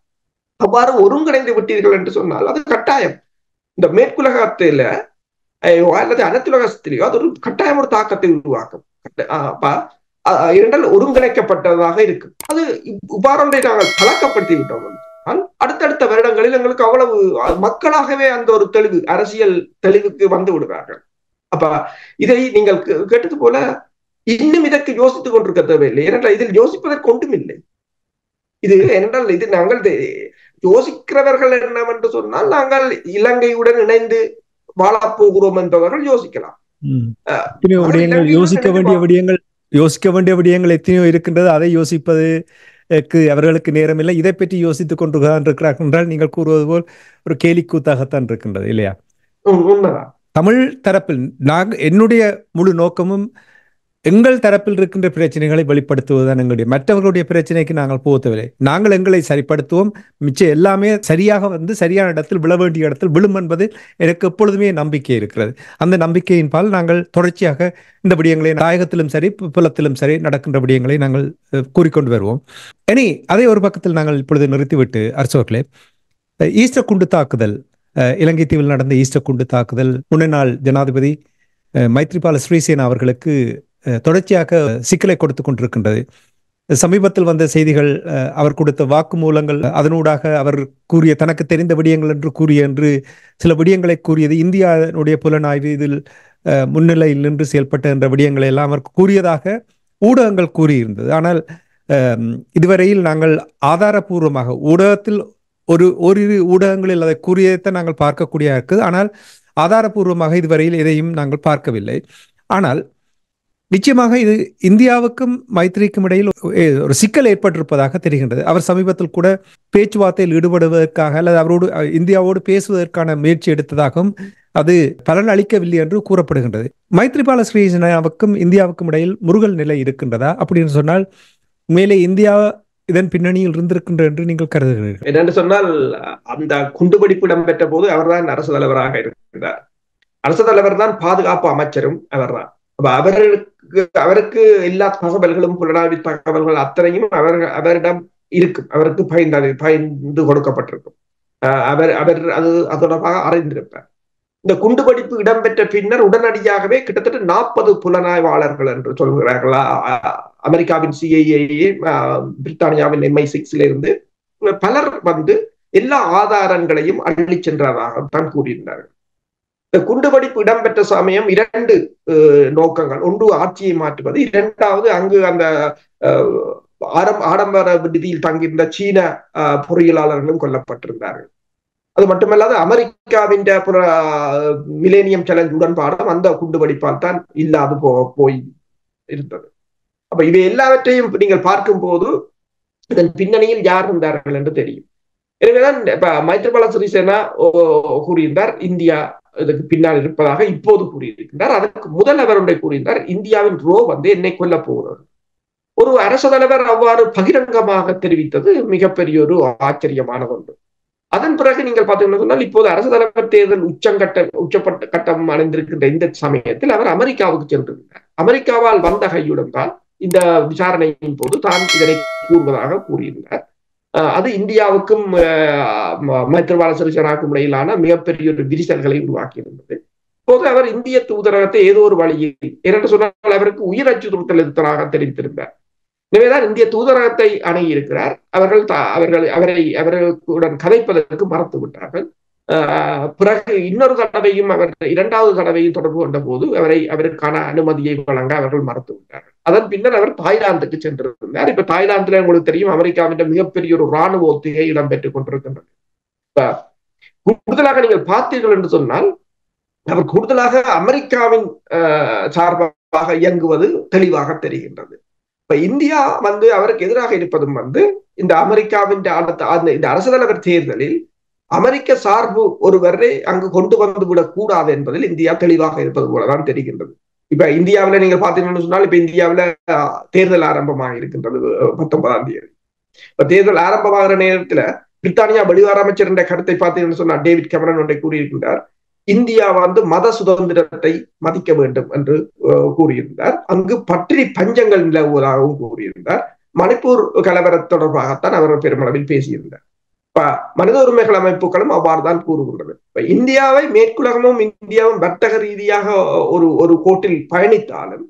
Speaker 1: அவ்வாறு ஒருங்கிணைந்து விட்டீர்கள் என்று சொன்னால் அது கட்டாயம் இந்த மேற்குலகத்தில அல்லது அனைத்துலகத்திலேயோ அது ஒரு கட்டாயம் ஒரு தாக்கத்தை உருவாக்கும். இரண்டால் ஒருங்கிணைக்கப்பட்டதாக இருக்கும். அது உபாரொன்றை நாங்கள் பழக்கப்படுத்தி விட்டோம். அடுத்தடுத்த வருடங்களில் எங்களுக்கு அவ்வளவு மக்களாகவே அந்த ஒரு தெளிவு, அரசியல் தெளிவுக்கு வந்து விடுவார்கள். அப்ப இதை நீங்கள் கேட்டது போல இன்னும் இதற்கு யோசித்துக் கொண்டிருக்க தேவையில்லை. ஏனென்றால் இதில் யோசிப்பதற்கு ஒன்றும் இல்லை. ஏனென்றால் இது நாங்கள் யோசிக்கிறவர்கள் என்னவென்று சொன்னால் நாங்கள் இலங்கையுடன் இணைந்து வாழப்போகிறோம் என்பவர்கள் யோசிக்கலாம்.
Speaker 2: யோசிக்க வேண்டிய விடயங்கள் எத்தனையோ இருக்கின்றது. அதை யோசிப்பது அவர்களுக்கு நேரம் இல்லை, இதை பற்றி யோசித்துக் கொண்டுதான் இருக்கிறார்கள் என்றால் நீங்கள் கூறுவது போல் ஒரு கேலிக்கூத்தாகத்தான் இருக்கின்றது இல்லையா?
Speaker 1: உண்மைதான்.
Speaker 2: தமிழ் தரப்பில் என்னுடைய முழு நோக்கமும் எங்கள் தரப்பில் இருக்கின்ற பிரச்சனைகளை வெளிப்படுத்துவதுதான் எங்களுடைய. மற்றவர்களுடைய பிரச்சனைக்கு நாங்கள் போகவில்லை. நாங்கள் எங்களை சரிப்படுத்துவோம், மிச்சம் எல்லாமே சரியாக வந்து சரியான இடத்தில் விழ வேண்டிய இடத்தில் விழும் என்பது எனக்கு எப்பொழுதுமே நம்பிக்கை இருக்கிறது. அந்த நம்பிக்கையின் பால் நாங்கள் தொடர்ச்சியாக இந்த விடயங்களை தாயகத்திலும் சரி புலத்திலும் சரி நடக்கின்ற விடயங்களை நாங்கள் கூறிக்கொண்டு வருவோம். இனி அதை ஒரு பக்கத்தில் நாங்கள் இப்பொழுது நிறுத்திவிட்டு அரசோர்களே, ஈஸ்டர் குண்டு தாக்குதல், இலங்கை தீவில் நடந்த ஈஸ்டர் குண்டு தாக்குதல் முன்னாள் ஜனாதிபதி மைத்ரிபால சிறிசேனா அவர்களுக்கு தொடர்ச்சியாக சிக்கலை கொடுத்து கொண்டிருக்கின்றது. சமீபத்தில் வந்த செய்திகள், அவர் கொடுத்த வாக்குமூலங்கள், அதனூடாக அவர் கூறிய தனக்கு தெரிந்த விடயங்கள் என்று சில விடயங்களை கூறியது, இந்தியாவுடைய புலனாய்வு இதில் முன்னிலையில் நின்று செயல்பட்ட என்ற விடயங்களை எல்லாம் அவர் கூறியதாக ஊடகங்கள் கூறியிருந்தது. ஆனால் இதுவரையில் நாங்கள் ஆதாரபூர்வமாக ஊடகத்தில் ஓரிரு ஊடகங்களில் அதை கூறியதை நாங்கள் பார்க்கக்கூடிய இருக்குது. ஆனால் ஆதாரபூர்வமாக இதுவரையில் எதையும் நாங்கள் பார்க்கவில்லை. ஆனால் நிச்சயமாக இது இந்தியாவுக்கும் மைத்திரிக்கும் இடையில் ஒரு சிக்கல் ஏற்பட்டிருப்பதாக தெரிகின்றது. அவர் சமீபத்தில் கூட பேச்சுவார்த்தையில் ஈடுபடுவதற்காக அல்லது அவரோடு இந்தியாவோடு பேசுவதற்கான முயற்சி எடுத்ததாகவும் அது பலன் அளிக்கவில்லை என்று கூறப்படுகின்றது. மைத்ரிபால சிறிசேனாவுக்கும் இந்தியாவுக்கும் இடையில் முருகல் நிலை இருக்கின்றதா அப்படின்னு சொன்னால் மேலே இந்தியா இதன் பின்னணியில் இருந்திருக்கின்ற என்று நீங்கள் கருதுகிறீர்கள்?
Speaker 1: என்னென்று சொன்னால், அந்த குண்டுவெடிப்பு இடம்பெற்ற போது அவர்தான் அரசு தலைவராக இருக்கிறார். அரசு தலைவர் தான் பாதுகாப்பு அமைச்சரும் அவர்தான். அவருக்கு எல்லா தகவல்களும் புலனாய்வு தகவல்கள் அத்தனையும் அவரிடம் இருக்கும். அவருக்கு பயந்து கொடுக்கப்பட்டிருக்கும். அவர் அது தொடர்பாக அறிந்திருப்பார். இந்த குண்டுவெடிப்பு இடம்பெற்ற பின்னர் உடனடியாகவே கிட்டத்தட்ட 40 புலனாய்வாளர்கள் என்று சொல்கிறார்கள். அமெரிக்காவின் CIA, பிரித்தானியாவின் MI6 இருந்து பலர் வந்து எல்லா ஆதாரங்களையும் அள்ளி சென்றதாகத்தான் கூறியிருந்தார்கள். இந்த குண்டுவெடிப்பு இடம்பெற்ற சமயம் 2 நோக்கங்கள். ஒன்று ஆட்சியை மாற்றுவது, இரண்டாவது அங்கு அந்த ஆடம்பர விடுதியில் தங்கியிருந்த சீன பொறியியலாளர்களும் கொல்லப்பட்டிருந்தார்கள். அது மட்டுமல்லாது அமெரிக்காவின் மிலேனியம் சேலஞ்ச் உடன்பாடும் அந்த குண்டுவெடிப்பால் தான் இல்லாது போய் இருந்தது. அப்ப இவை எல்லாவற்றையும் நீங்கள் பார்க்கும் போது இதன் பின்னணியில் யார் இருந்தார்கள் என்று தெரியும். எனவேதான் இப்ப மைத்ரிபால சிறிசேனா கூறியிருந்தார் இந்தியா இதுக்கு பின்னால் இருப்பதாக இப்போது கூறியிருக்கின்றார். அதற்கு முதல் அவர் ஒன்றை கூறியிருந்தார், இந்தியாவின் ரோ வந்து என்னை கொல்ல போகிறது. ஒரு அரசு தலைவர் அவ்வாறு பகிரங்கமாக தெரிவித்தது மிகப்பெரிய ஒரு ஆச்சரியமான ஒன்று. அதன் பிறகு நீங்கள் பார்த்தீங்கன்னா சொன்னால் இப்போது அரசு தலைவர் தேர்தல் உச்சப்பட்ட கட்டம் அடைந்திருக்கின்ற இந்த சமயத்தில் அவர் அமெரிக்காவுக்கு சென்றிருந்தார். அமெரிக்காவால் வந்த கையுடன் தான் இந்த விசாரணையின் போது தான் இதனை கூறுவதாக கூறியிருந்தார். அது இந்தியாவுக்கும் மைத்ரிபால சிறிசேனாவுக்கும் இடையிலான மிகப்பெரிய ஒரு விரிசல்களை உருவாக்கி இருந்தது. இப்போது அவர் இந்திய தூதரகத்தை ஏதோ ஒரு வழியில் இரண்டு சொன்னால் அவருக்கு உயிர் அச்சுறுத்தல் இருப்பதாக தெரிவித்திருந்தார். எனவேதான் இந்திய தூதரகத்தை அணுகியிருக்கிறார். அவர்களுடன் கதைப்பதற்கு மறுத்து விட்டார்கள். பிறகு இன்னொரு தடவையும் இரண்டாவது தடவையும் தொடர்பு கொண்ட போது அவருக்கான அனுமதியை வழங்க அவர்கள் மறுத்து விட்டார்கள். அதன் பின்னர் அவர் தாய்லாந்துக்கு சென்றிருந்தார். இப்ப தாய்லாந்துல உங்களுக்கு தெரியும் அமெரிக்காவின் மிகப்பெரிய ஒரு இராணுவ ஒத்திகை இடம்பெற்றுக் கொண்டிருக்கின்றது. கூடுதலாக நீங்கள் பார்த்தீர்கள் என்று சொன்னால் அவர் கூடுதலாக அமெரிக்காவின் சார்பாக இயங்குவது தெளிவாக தெரிகின்றது. இப்ப இந்தியா வந்து அவருக்கு எதிராக இருப்பதும் வந்து இந்த அமெரிக்காவின் இந்த அரசு தலைவர் தேர்தலில் அமெரிக்க சார்பு ஒருவரை அங்கு கொண்டு வந்து விடக் கூடாது என்பதில் இந்தியா தெளிவாக இருப்பது போலதான் தெரிகின்றது. இப்ப இந்தியாவில நீங்க பாத்தீங்கன்னு சொன்னால் இப்ப இந்தியாவில தேர்தல் ஆரம்பமாக இருக்கின்றது 19ஆம் தேதி. இப்ப தேர்தல் ஆரம்பமாகிற நேரத்துல பிரித்தானியா வெளிவார அமைச்சர் என்ற கருத்தை பார்த்தீங்கன்னு சொன்னா டேவிட் கேமரன் ஒன்றை கூறியிருக்கின்றார். இந்தியா வந்து மத சுதந்திரத்தை மதிக்க வேண்டும் என்று கூறியிருந்தார். அங்கு பற்றினி பஞ்சங்கள் நிலவுவதாகவும் கூறியிருந்தார். மணிப்பூர் கலவர தொடர்பாகத்தான் அவர் பெருமளவில் பேசியிருந்தார். மனித உரிமைகள் அமைப்புகளும் அவ்வாறு தான் கூறுகின்றது. இந்தியாவை மேற்குலகமும் இந்தியாவும் வர்த்தக ரீதியாக ஒரு கோட்டில் பயணித்தாலும்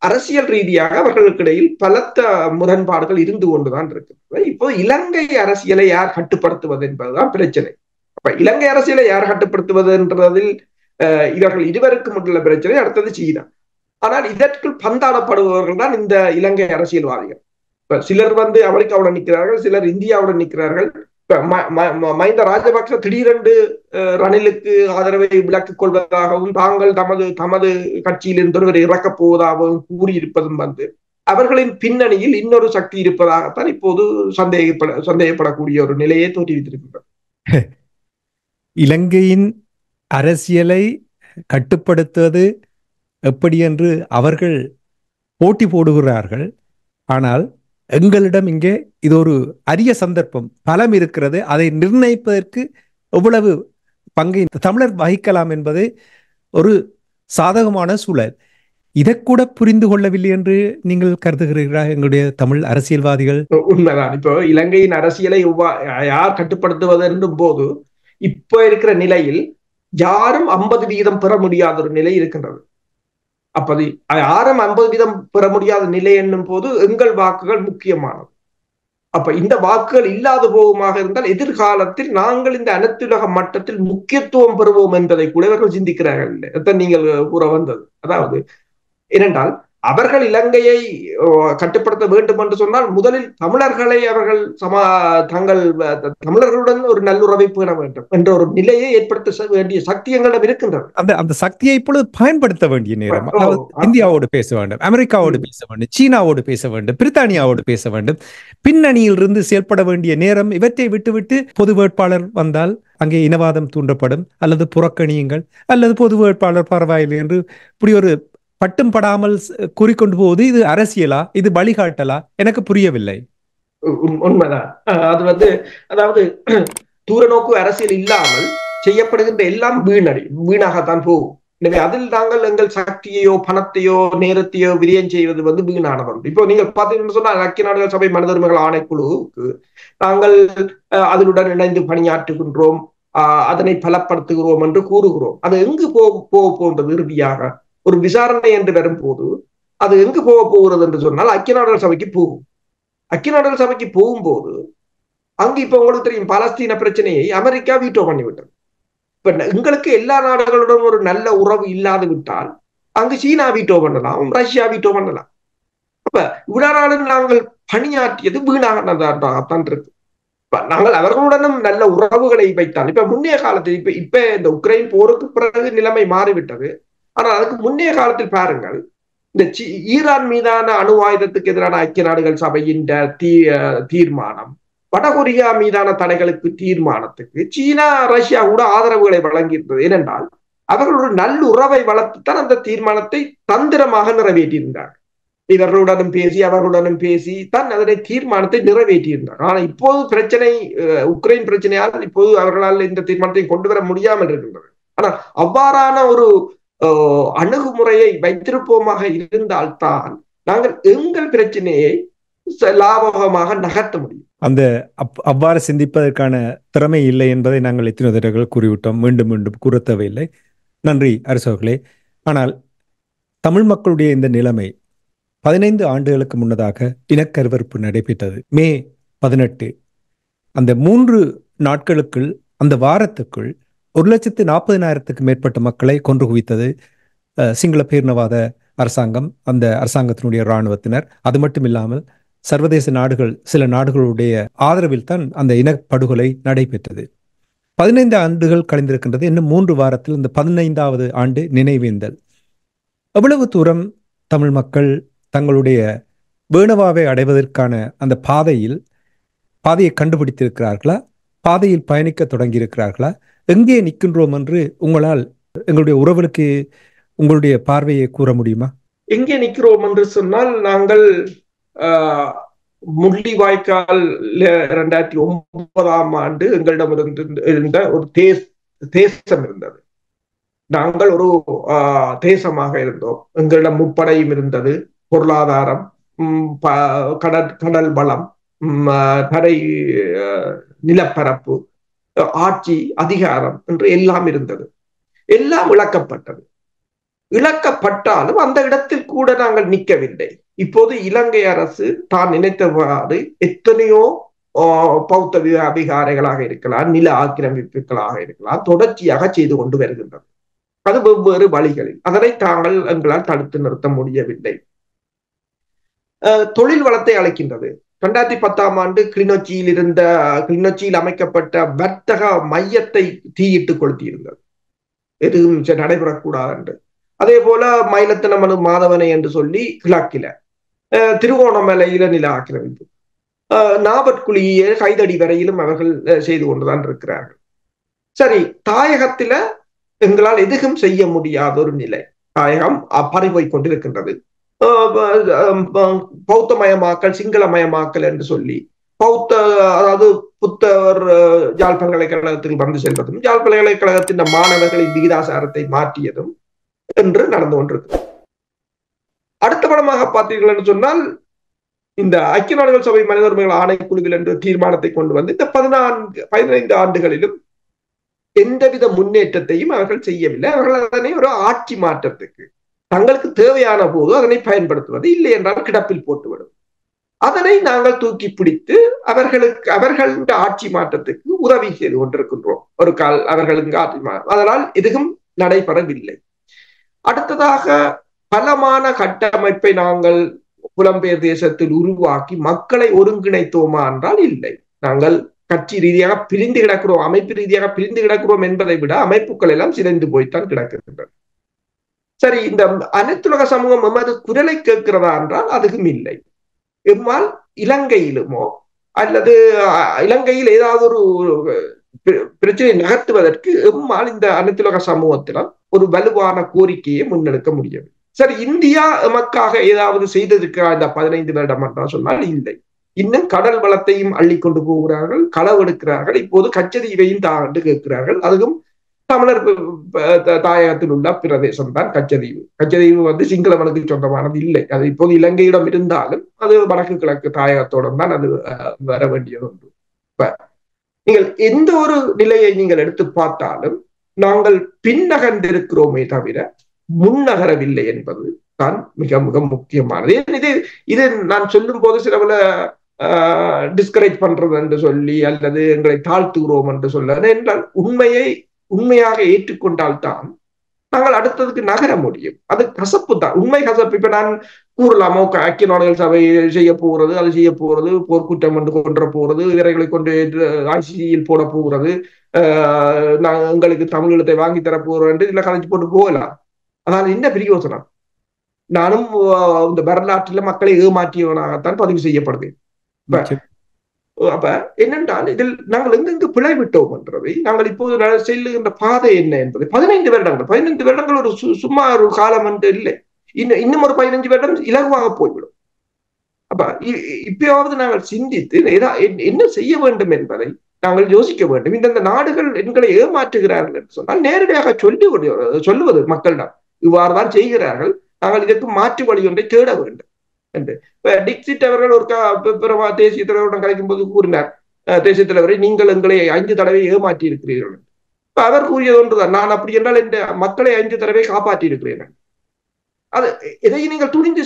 Speaker 1: அரசியல் ரீதியாக அவர்களுக்கு இடையில் பலத்த முரண்பாடுகள் இருந்து கொண்டுதான் இருக்கிறது. இப்போ இலங்கை அரசியலை யார் கட்டுப்படுத்துவது என்பதுதான் பிரச்சனை. அப்ப இலங்கை அரசியலை யார் கட்டுப்படுத்துவது என்றதில் இவர்கள் இருவருக்கும் உள்ள பிரச்சனை. அடுத்தது சீனா. ஆனால் இதற்குள் பந்தாடப்படுபவர்கள் தான் இந்த இலங்கை அரசியல்வாதிகள். இப்ப சிலர் வந்து அமெரிக்காவுடன் நிற்கிறார்கள், சிலர் இந்தியாவுடன் நிற்கிறார்கள். மஹிந்த ராஜபக்ச திடீரென்று ரணிலுக்கு ஆதரவை விலக்கிக் கொள்வதாகவும் தாங்கள் தமது கட்சியில் இருந்து ஒருவரை இறக்கப் போவதாகவும் கூறியிருப்பதும் வந்து அவர்களின் பின்னணியில் இன்னொரு சக்தி இருப்பதாகத்தான் இப்போது சந்தேகப்படக்கூடிய ஒரு நிலையை தோற்றுவித்திருக்கின்றது.
Speaker 2: இலங்கையின் அரசியலை கட்டுப்படுத்துவது எப்படி என்று அவர்கள் போட்டி போடுகிறார்கள். ஆனால் எங்களிடம் இங்கே இது ஒரு அரிய சந்தர்ப்பம், பலம் இருக்கிறது. அதை நிர்ணயிப்பதற்கு எவ்வளவு பங்கை தமிழர் வகிக்கலாம் என்பது ஒரு சாதகமான சூழல். இதை கூட புரிந்து கொள்ளவில்லை என்று நீங்கள் கருதுகிறீர்களா எங்களுடைய தமிழ் அரசியல்வாதிகள்?
Speaker 1: உண்மைதான். இப்போ இலங்கையின் அரசியலை யார் கட்டுப்படுத்துவது என்னும் போது இப்ப இருக்கிற நிலையில் யாரும் 50% பெற முடியாத ஒரு நிலை இருக்கின்றது. அப்படி யாரும் 50% பெற முடியாத நிலை என்னும் போது எங்கள் வாக்குகள் முக்கியமானது. அப்ப இந்த வாக்குகள் இல்லாத போகுமாக இருந்தால் எதிர்காலத்தில் நாங்கள் இந்த அனைத்துலக மட்டத்தில் முக்கியத்துவம் பெறுவோம் என்பதை கூட இவர்கள் சிந்திக்கிறார்கள். இல்லை நீங்கள் கூற வந்தது. அதாவது ஏனென்றால் அவர்கள் இலங்கையை கட்டுப்படுத்த வேண்டும் என்று சொன்னால் முதலில் தமிழர்களை அவர்கள் தங்கள் தமிழர்களுடன் ஒரு நல்லுறவை பேண வேண்டும் என்ற ஒரு நிலையை ஏற்படுத்த வேண்டிய சக்தி எங்களிடம் இருக்கின்றது.
Speaker 2: அந்த சக்தியை இப்பொழுது பயன்படுத்த வேண்டிய நேரம். இந்தியாவோடு பேச வேண்டும், அமெரிக்காவோடு பேச வேண்டும், சீனாவோடு பேச வேண்டும், பிரித்தானியாவோடு பேச வேண்டும். பின்னணியில் இருந்து செயல்பட வேண்டிய நேரம். இவற்றை விட்டுவிட்டு பொது வேட்பாளர் வந்தால் அங்கே இனவாதம் தூண்டப்படும், அல்லது புறக்கணியுங்கள், அல்லது பொது வேட்பாளர் பரவாயில்லை என்று இப்படி ஒரு பட்டும் படாமல் கூறிக்கொண்டு போவது இது அரசியலா, இது வழிகாட்டலா? எனக்கு புரியவில்லை.
Speaker 1: உண்மைதான். அது அதாவது தூரநோக்கு அரசியல் இல்லாமல் செய்யப்படுகின்ற எல்லாம் வீணாகத்தான் போகும். எனவே அதில் நாங்கள் எங்கள் சக்தியையோ பணத்தையோ நேரத்தையோ விரியம் செய்வது வீணானது. இப்போ நீங்க பாத்தீங்கன்னு சொன்னா ஐக்கிய நாடுகள் சபை மனித உரிமைகள் ஆணைக்குழுவுக்கு நாங்கள் அதனுடன் இணைந்து பணியாற்றுகின்றோம், அதனை பலப்படுத்துகிறோம் என்று கூறுகிறோம். அது எங்கு போகின்றது? இறுதியாக ஒரு விசாரணை என்று வரும்போது அது எங்கு போகிறது என்று சொன்னால் ஐக்கிய நாடுகள் சபைக்கு போகும். ஐக்கிய நாடுகள் சபைக்கு போகும்போது அங்கு இப்ப உங்களுக்கு தெரியும், பாலஸ்தீன பிரச்சனையை அமெரிக்கா வீட்டோ பண்ணிவிட்டது. இப்ப எங்களுக்கு எல்லா நாடுகளுடன் ஒரு நல்ல உறவு இல்லாது விட்டால் அங்கு சீனா வீட்டோ பண்ணலாம், ரஷ்யா வீட்டோ பண்ணலாம். அப்ப இவ்வளவு நாங்கள் பணியாற்றியது வீணாகத்தான் இருக்கு. நாங்கள் அவர்களுடனும் நல்ல உறவுகளை வைத்தால் இப்ப முன்னைய காலத்தில் இப்ப இந்த உக்ரைன் போருக்கு பிறகு நிலைமை மாறிவிட்டது. ஆனால் அதுக்கு முன்னைய காலத்தில் பாருங்கள், இந்த ஈரான் மீதான அணு ஆயுதத்துக்கு எதிரான ஐக்கிய நாடுகள் சபையின் தீர்மானம், வடகொரியா மீதான தடைகளுக்கு தீர்மானத்துக்கு சீனா ரஷ்யா கூட ஆதரவுகளை வழங்கியிருந்தது. ஏனென்றால் அவர்களோட நல்ல உறவை வளர்த்துத்தான் அந்த தீர்மானத்தை தந்திரமாக நிறைவேற்றியிருந்தார். இவர்களுடனும் பேசி அவர்களுடனும் பேசி தான் அதனை தீர்மானத்தை நிறைவேற்றியிருந்தார். ஆனால் இப்போது பிரச்சனை, உக்ரைன் பிரச்சனையால் இப்போது அவர்களால் இந்த தீர்மானத்தை கொண்டு வர முடியாமல் இருக்கின்றது. ஆனால் அவ்வாறான ஒரு அணுகுமுறையை வைத்திருப்போமாக இருந்தால்தான் நாங்கள் எங்கள் பிரச்சனையை லாபகமாக நகர்த்த முடியும்.
Speaker 2: அந்த அவ்வாறு சிந்திப்பதற்கான திறமை இல்லை என்பதை நாங்கள் எத்தனை தடவைகள் கூறிவிட்டோம், மீண்டும் மீண்டும் கூற தேவையில்லை. நன்றி அரசர்களே. ஆனால் தமிழ் மக்களுடைய இந்த நிலைமை 15 ஆண்டுகளுக்கு முன்னதாக இனக்கருவறுப்பு நடைபெற்றது. மே 18 அந்த 3 நாட்களுக்குள், அந்த வாரத்துக்குள் 1,40,000 மேற்பட்ட மக்களை கொன்று குவித்தது சிங்கள பேரினவாத அரசாங்கம், அந்த அரசாங்கத்தினுடைய இராணுவத்தினர். அது மட்டும் இல்லாமல் சர்வதேச நாடுகள், சில நாடுகளுடைய ஆதரவில் தான் அந்த இனப்படுகொலை நடைபெற்றது. 15 ஆண்டுகள் கழிந்திருக்கின்றது. இன்னும் 3 வாரத்தில் இந்த 15வது ஆண்டு நினைவேந்தல். எவ்வளவு தூரம் தமிழ் மக்கள் தங்களுடைய வேணவாவை அடைவதற்கான அந்த பாதையை கண்டுபிடித்திருக்கிறார்களா? பாதையில் பயணிக்க தொடங்கியிருக்கிறார்களா? எங்கே நிற்கின்றோம் என்று உங்களால் எங்களுடைய உறவுகளுக்கு உங்களுடைய பார்வையை கூற முடியுமா?
Speaker 1: எங்கே நிற்கிறோம் என்று சொன்னால், நாங்கள் முள்ளிவாய்க்கால் 2009ஆம் ஆண்டு எங்களிடம் இருந்த ஒரு தேசம் இருந்தது. நாங்கள் ஒரு தேசமாக இருந்தோம். எங்களிடம் முப்படையும் இருந்தது, பொருளாதாரம், கடல் வளம், தரை நிலப்பரப்பு, ஆட்சி, அதிகாரம் என்று எல்லாம் இருந்தது. எல்லாம் இழக்கப்பட்டது. இழக்கப்பட்டாலும் அந்த இடத்தில் கூட நாங்கள் நிற்கவில்லை. இப்போது இலங்கை அரசு தான் நினைத்தவாறு எத்தனையோ பௌத்த விகாரைகளாக இருக்கலாம், நில ஆக்கிரமிப்புகளாக இருக்கலாம், தொடர்ச்சியாக செய்து கொண்டு வருகின்றது. அது வெவ்வேறு வழிகளில். அதனை தாங்கள் எங்களால் தடுத்து நிறுத்த முடியவில்லை. தொழில் வளத்தை அழைக்கின்றது. 2010ஆம் ஆண்டு கிளிநொச்சியில் அமைக்கப்பட்ட வர்த்தக மையத்தை தீயிட்டு கொளுத்தியிருந்தது. எதுவும் நடைபெறக்கூடாது என்று. அதே போல மயிலத்தினமனு மாதவனை என்று சொல்லி கிழக்கில திருகோணமலையில நில ஆக்கிரமிப்பு, நாவற்குழியே கைதடி வரையிலும் அவர்கள் செய்து கொண்டுதான் இருக்கிறார்கள். சரி, தாயகத்தில எங்களால் எதுவும் செய்ய முடியாத ஒரு நிலை, தாயகம் பறிபோய் கொண்டிருக்கின்றது. பௌத்தமயமாக்கல் சிங்களமயமாக்கல் என்று சொல்லி பௌத்த, அதாவது புத்தர் யாழ் பல்கலைக்கழகத்தில் வந்து செல்வதும் யாழ் பல்கலைக்கழகத்தின் மாணவர்களின் விகிதாசாரத்தை மாற்றியதும் என்று நடந்து கொண்டிருக்கு. அடுத்த படமாக பார்த்தீர்கள் என்று சொன்னால், இந்த ஐக்கிய நாடுகள் சபை மனித உரிமைகள் ஆணைக்குழுவில் என்ற தீர்மானத்தை கொண்டு வந்து இந்த 15 ஆண்டுகளிலும் எந்தவித முன்னேற்றத்தையும் அவர்கள் செய்யவில்லை. அவர்கள் அதனை ஒரு ஆட்சி மாற்றத்துக்கு தங்களுக்கு தேவையான போது அதனை பயன்படுத்துவது, இல்லை என்றால் கிடப்பில் போட்டுவிடும். அதனை நாங்கள் தூக்கி பிடித்து அவர்களுடைய ஆட்சி மாற்றத்துக்கு உதவி செய்து கொண்டிருக்கின்றோம். ஒரு கால் அவர்களுக்கு ஆட்சி மாற்றம், அதனால் எதுவும் நடைபெறவில்லை. அடுத்ததாக பலமான கட்டமைப்பை நாங்கள் புலம்பெயர் தேசத்தில் உருவாக்கி மக்களை ஒருங்கிணைத்தோமா என்றால் இல்லை. நாங்கள் கட்சி ரீதியாக பிரிந்து கிடக்கிறோம், அமைப்பு ரீதியாக பிரிந்து கிடக்கிறோம் என்பதை விட அமைப்புகள் எல்லாம் சிதைந்து போய்த்தான் கிடக்கின்றன. சரி, இந்த அனைத்துலக சமூகம் எமது குரலை கேட்கிறதா என்றால் அதுவும் இல்லை. எம்மால் இலங்கையிலுமோ அல்லது இலங்கையில் ஏதாவது ஒரு பிரச்சனையை நகர்த்துவதற்கு எம்மால் இந்த அனைத்துலக சமூகத்திலும் ஒரு வலுவான கோரிக்கையை முன்னெடுக்க முடியும். சரி, இந்தியா எமக்காக ஏதாவது செய்திருக்கிறா இந்த 15 வருடம் என்றால் சொன்னால் இல்லை. இன்னும் கடல் வளத்தையும் அள்ளி கொண்டு போகிறார்கள், களவெடுக்கிறார்கள். இப்போது கச்சதீவையும் தாண்டு கேட்கிறார்கள். அதுவும் தமிழர் தாயகத்தில் உள்ள பிரதேசம் தான் கச்சதீவு. கச்சதீவு வந்து சிங்களவனுக்கு சொந்தமானது இல்லை. அது இப்போது இலங்கையிடம் இருந்தாலும் அது வடக்கு கிழக்கு தாயகத்தோடும் தான் அது வர வேண்டியது ஒன்று. இப்ப நீங்கள் எந்த ஒரு நிலையை நீங்கள் எடுத்து பார்த்தாலும் நாங்கள் பின்னகர்ந்திருக்கிறோமே தவிர முன்னகரவில்லை என்பது தான் மிக மிக முக்கியமானது. இது நான் சொல்லும் போது சிலவுல டிஸ்கரேஜ் பண்றது என்று சொல்லி அல்லது எங்களை தாழ்த்துகிறோம் என்று சொல்ல என்றால் உண்மையாக ஏற்றுக்கொண்டால்தான் நாங்கள் அடுத்ததுக்கு நகர முடியும். அது கசப்பு தான், உண்மை கசப்பு. இப்ப நான் கூறலாமோ ஐக்கிய நாடுகள் சபை செய்ய போகிறது, அது செய்ய போறது, போர்க்குற்றம் என்று கொன்ற போறது, இவர்களை கொண்டு ICCயில் போட போகிறது, நான் எங்களுக்கு தமிழீழத்தை வாங்கி தர போறோம் என்று இதுல கதைச்சு போட்டு போகலாம். அதனால என்ன பிரயோசனம்? நானும் இந்த வரலாற்றில மக்களை ஏமாற்றியவனாகத்தான் பதிவு செய்யப்படுவேன். அப்ப என்னென்றால் இதில் நாங்கள் எங்கெங்கு பிழை விட்டோம் என்றதை நாங்கள் இப்போது செல்லுகின்ற பாதை என்ன என்பது 15 வருடங்கள் ஒரு சும்மா ஒரு காலம் என்று இல்லை. இன்னும் ஒரு 15 வருடம் இலகுவாக போய்விடும். அப்ப இப்பயாவது நாங்கள் சிந்தித்து என்ன செய்ய வேண்டும் என்பதை நாங்கள் யோசிக்க வேண்டும். இந்த நாடுகள் எங்களை ஏமாற்றுகிறார்கள் என்று சொன்னால் நேரடியாக சொல்லுவது மக்களிடம் இவ்வாறுதான் செய்கிறார்கள், நாங்கள் இதற்கு மாற்று வழி ஒன்றை தேட வேண்டும் என்று. டிக்சிட் அவர்கள் ஒரு தேசிய தலைவருடன் கலைக்கும் போது கூறினார், தேசிய தலைவரை நீங்கள் எங்களை 5 தடவை ஏமாற்றி இருக்கிறீர்கள். அவர் கூறியது ஒன்றுதான், நான் அப்படி என்றால் இந்த மக்களை 5 தடவை காப்பாற்றி இருக்கிறேன். அது எதையும் நீங்கள் துணிந்து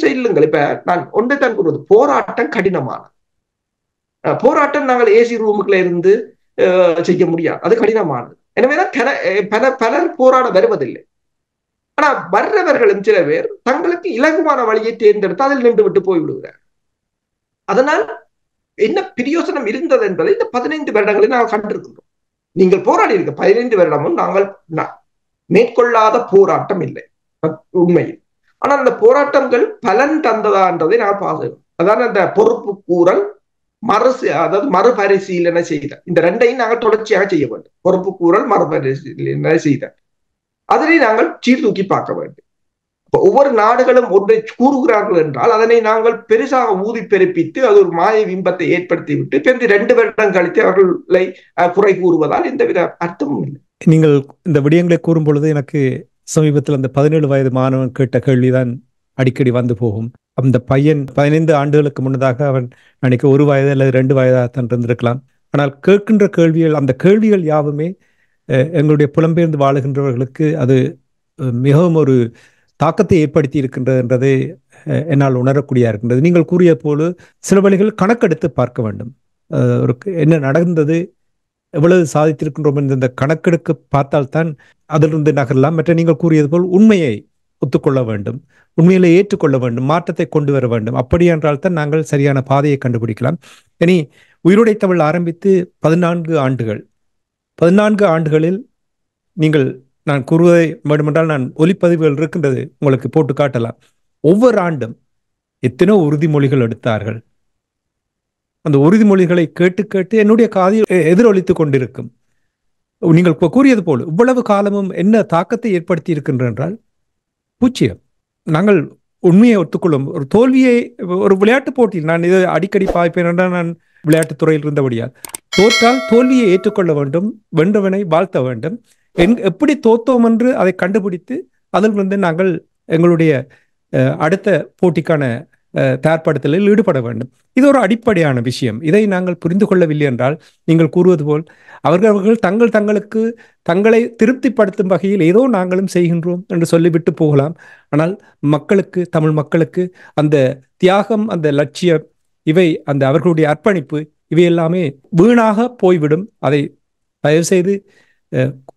Speaker 1: செய்யுங்கள். இப்ப நான் ஒன்றைத்தான் கூறுவது, போராட்டம் கடினமான போராட்டம். நாங்கள் ஏசி ரூமுக்குள்ள இருந்து செய்ய முடியாது, அது கடினமானது. எனவேதான் பலர் போராட வருவதில்லை. ஆனா வர்றவர்களும் சில பேர் தங்களுக்கு இலகுவான வழியை தேர்ந்தெடுத்து அதில் நின்று விட்டு போய்விடுகிறார். அதனால் என்ன பிரயோசனம் இருந்தது என்பதை இந்த 15 வருடங்களில் நாங்கள் கண்டிருக்கின்றோம். நீங்கள் போராடி இருக்க 15 வருடமும் நாங்கள் மேற்கொள்ளாத போராட்டம் இல்லை உண்மையில். ஆனால் அந்த போராட்டங்கள் பலன் தந்ததா என்றதை நான் பார்க்கிறோம். அதான் அந்த பொறுப்பு கூறல் அதாவது மறுபரிசீலனை செய்த இந்த ரெண்டையும் நாங்கள் தொடர்ச்சியாக செய்ய வேண்டும். பொறுப்பு கூறல் மறுபரிசீலனை செய்த அதனை நாங்கள் சீர்தூக்கி பார்க்க வேண்டும். ஒவ்வொரு நாடுகளும் ஒன்றை கூறுகிறார்கள் என்றால் அதனை நாங்கள் பெருசாக ஊதி பெருப்பித்து அது ஒரு மாய பிம்பத்தை ஏற்படுத்தி விட்டு பிறகு 2 வருடம் கழித்து அவர்களை குறை கூறுவதால் எந்தவித அர்த்தமும் இல்லை.
Speaker 2: நீங்கள் இந்த விடயங்களை கூறும் பொழுது எனக்கு சமீபத்தில் அந்த 17 வயது மாணவன் கேட்ட கேள்விதான் அடிக்கடி வந்து போகும். அந்த பையன் 15 ஆண்டுகளுக்கு முன்னதாக அவன் நினைக்க 1 வயது அல்லது 2 வயதாகத்தான் இருந்திருக்கலாம். ஆனால் கேட்கின்ற கேள்விகள், அந்த கேள்விகள் யாவுமே எங்களுடைய புலம்பெயர்ந்து வாழுகின்றவர்களுக்கு அது மிகவும் ஒரு தாக்கத்தை ஏற்படுத்தி இருக்கின்றது என்றதை என்னால் உணரக்கூடியதாக இருக்கின்றது. நீங்கள் கூறிய போல சில வழிகள் கணக்கெடுத்து பார்க்க வேண்டும். ஒரு என்ன நடந்தது, எவ்வளவு சாதித்திருக்கின்றோம் என்ற இந்த கணக்கெடுக்க பார்த்தால்தான் அதிலிருந்து நகரலாம். மற்ற நீங்கள் கூறியது போல் உண்மையை ஒத்துக்கொள்ள வேண்டும், உண்மையிலே ஏற்றுக்கொள்ள வேண்டும், மாற்றத்தை கொண்டு வர வேண்டும். அப்படி என்றால் தான் நாங்கள் சரியான பாதையை கண்டுபிடிக்கலாம். இனி உயிரோடை தமிழ் ஆரம்பித்து 14 ஆண்டுகளில் நீங்கள், நான் கூறுவதை வேண்டுமென்றால் நான் ஒலிப்பதிவுகள் இருக்கின்றது உங்களுக்கு போட்டு காட்டலாம். ஒவ்வொரு ஆண்டும் எத்தனோ உறுதிமொழிகள் எடுத்தார்கள். அந்த உறுதிமொழிகளை கேட்டு கேட்டு என்னுடைய காதில் எதிரொலித்துக் கொண்டிருக்கும். நீங்கள் கூறியது போல் இவ்வளவு காலமும் என்ன தாக்கத்தை ஏற்படுத்தி இருக்கின்ற என்றால் பூச்சியம். நாங்கள் உண்மையை ஒத்துக்கொள்ளும். ஒரு தோல்வியை, ஒரு விளையாட்டு போட்டியில் நான் இதை அடிக்கடி பார்ப்பேன் என்றால், நான் விளையாட்டுத் துறையில் இருந்தபடியால், தோற்றால் தோல்வியை ஏற்றுக்கொள்ள வேண்டும், வென்றவனை வாழ்த்த வேண்டும். எப்படி தோத்தோம் என்று அதை கண்டுபிடித்து அதிலிருந்து நாங்கள் எங்களுடைய அடுத்த போட்டிக்கான தயார்படுத்தலில் ஈடுபட வேண்டும். இது ஒரு அடிப்படையான விஷயம். இதை நாங்கள் புரிந்து கொள்ளவில்லை என்றால், நீங்கள் கூறுவது போல் அவர்கள் தங்களுக்கு தங்களை திருப்திப்படுத்தும் வகையில் ஏதோ நாங்களும் செய்கின்றோம் என்று சொல்லிவிட்டு போகலாம். ஆனால் மக்களுக்கு, தமிழ் மக்களுக்கு அந்த தியாகம், அந்த லட்சியம், இவை அந்த அவர்களுடைய அர்ப்பணிப்பு, இவை எல்லாமே வீணாக போய்விடும். அதை தயவு செய்து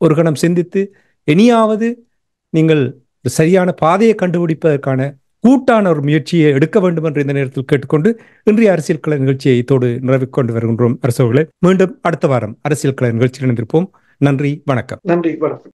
Speaker 2: ஒரு கணம் சிந்தித்து இனியாவது நீங்கள் சரியான பாதையை கண்டுபிடிப்பதற்கான கூட்டான ஒரு முயற்சியை எடுக்க வேண்டும் என்று இந்த நேரத்தில் கேட்டுக்கொண்டு இன்றைய அரசியல் கள நிகழ்ச்சியை இதோடு நிறைவு கொண்டு வருகின்றோம். அரசர்களே, மீண்டும் அடுத்த வாரம் அரசியல் கள நிகழ்ச்சியில் இணைந்திருப்போம். நன்றி, வணக்கம்.
Speaker 1: நன்றி, வணக்கம்.